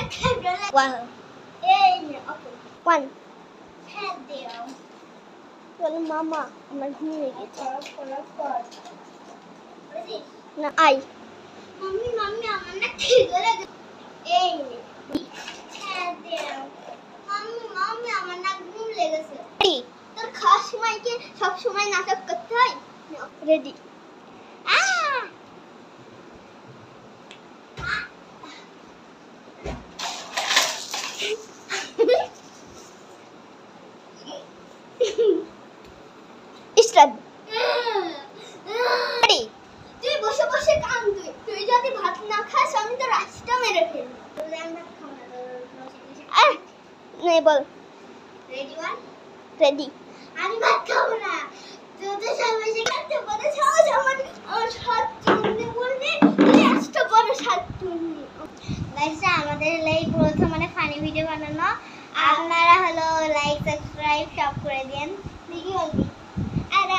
One. One. বলো মামা আমার ঘুম লেগে গেছে না আই মাম্মি মাম্মি আমার না খিদে লেগেছে এই হ্যাঁ দাও মাম্মি মাম্মি আমার না ঘুম লেগেছে তোর খাওয়ার সময় কি সব সময় নাটক করতে হয় রেডি স্টার্ট রেডি তুই বসে বসে কাম তুই যদি ভাত না খাস আমি তো রাস্তা মেরে ফেলবো নেই বল রেডি ওয়ান রেডি আমি ভাত খাবো না তোদের সামনে যে কাটতে বলে সাহস আমার হাত চুমনে বলবি তুই আসতে বড় হাত চুমনি গাইস আমাদের এই প্রথম মানে ফানি ভিডিও বানানো আপনারা হলো লাইক সাবস্ক্রাইব সব করে দেন দেখি বলবি আরে